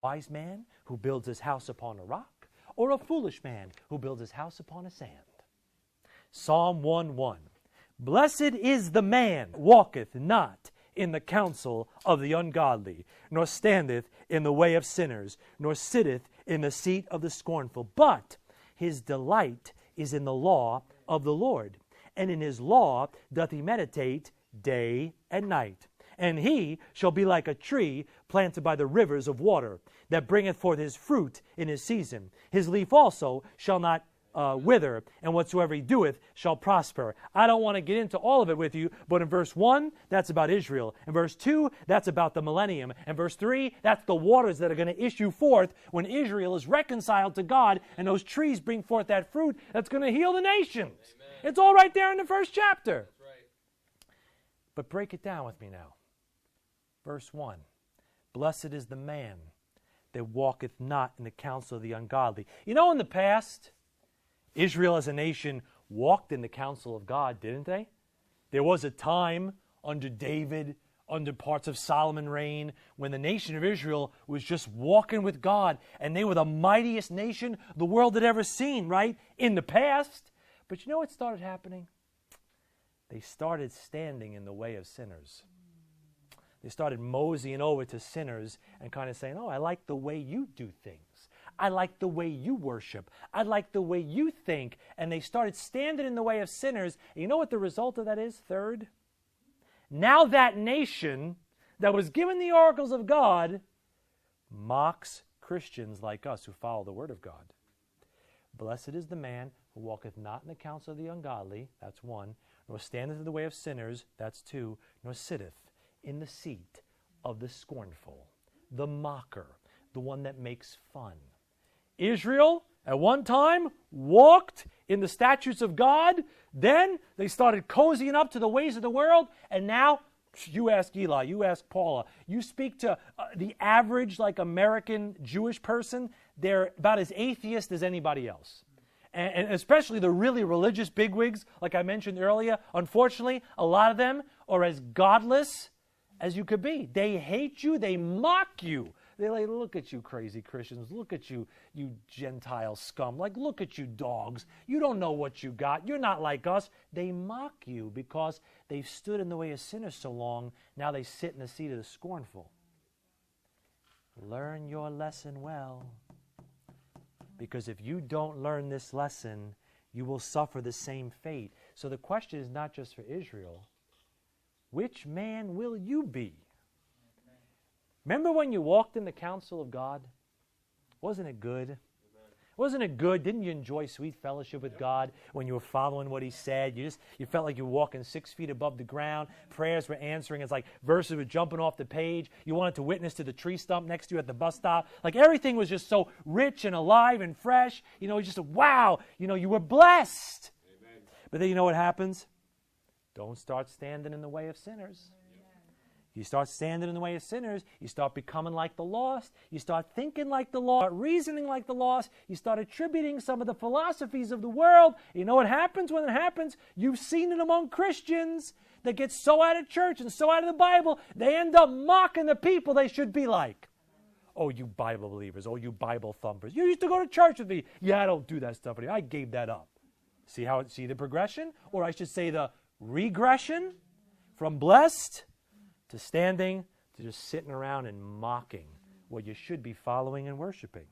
wise man who builds his house upon a rock, or a foolish man who builds his house upon a sand? Psalm 1:1. Blessed is the man walketh not in the counsel of the ungodly, nor standeth in the way of sinners, nor sitteth in the seat of the scornful. But his delight is in the law of the Lord, and in his law doth he meditate day and night. And he shall be like a tree planted by the rivers of water, that bringeth forth his fruit in his season. His leaf also shall not wither, and whatsoever he doeth shall prosper. I don't want to get into all of it with you, but in verse 1, that's about Israel. In verse 2, that's about the millennium. In verse 3, that's the waters that are going to issue forth when Israel is reconciled to God, and those trees bring forth that fruit that's going to heal the nations. Amen. It's all right there in the first chapter. That's right. But break it down with me now. Verse 1, blessed is the man that walketh not in the counsel of the ungodly. You know, in the past, Israel as a nation walked in the counsel of God, didn't they? There was a time under David, under parts of Solomon's reign, when the nation of Israel was just walking with God, and they were the mightiest nation the world had ever seen, right? In the past. But you know what started happening? They started standing in the way of sinners. They started moseying over to sinners and kind of saying, oh, I like the way you do things. I like the way you worship. I like the way you think. And they started standing in the way of sinners. And you know what the result of that is? Third, now that nation that was given the oracles of God mocks Christians like us who follow the word of God. Blessed is the man who walketh not in the counsel of the ungodly, that's one, nor standeth in the way of sinners, that's two, nor sitteth in the seat of the scornful, the mocker, the one that makes fun. Israel, at one time, walked in the statutes of God. Then they started cozying up to the ways of the world. And now, you ask Eli, you ask Paula, you speak to the average, like, American Jewish person, they're about as atheist as anybody else. And especially the really religious bigwigs, like I mentioned earlier, unfortunately, a lot of them are as godless as you could be. They hate you. They mock you. They're like, look at you crazy Christians. Look at you, you Gentile scum. Like, look at you dogs. You don't know what you got. You're not like us. They mock you because they've stood in the way of sinners so long. Now they sit in the seat of the scornful. Learn your lesson well. Because if you don't learn this lesson, you will suffer the same fate. So the question is not just for Israel. Which man will you be? Remember when you walked in the counsel of God? Wasn't it good? Wasn't it good? Didn't you enjoy sweet fellowship with God when you were following what He said? You felt like you were walking 6 feet above the ground. Prayers were answering. It's like verses were jumping off the page. You wanted to witness to the tree stump next to you at the bus stop. Like everything was just so rich and alive and fresh. You know, just wow. You know, you were blessed. Amen. But then you know what happens? Don't start standing in the way of sinners. You start standing in the way of sinners, you start becoming like the lost, you start thinking like the lost, reasoning like the lost, you start attributing some of the philosophies of the world. You know what happens when it happens? You've seen it among Christians that get so out of church and so out of the Bible, they end up mocking the people they should be like. Oh, you Bible believers, oh, you Bible thumpers. You used to go to church with me. Yeah, I don't do that stuff anymore. I gave that up. See the progression? Or I should say the regression from blessed to standing, to just sitting around and mocking what you should be following and worshiping.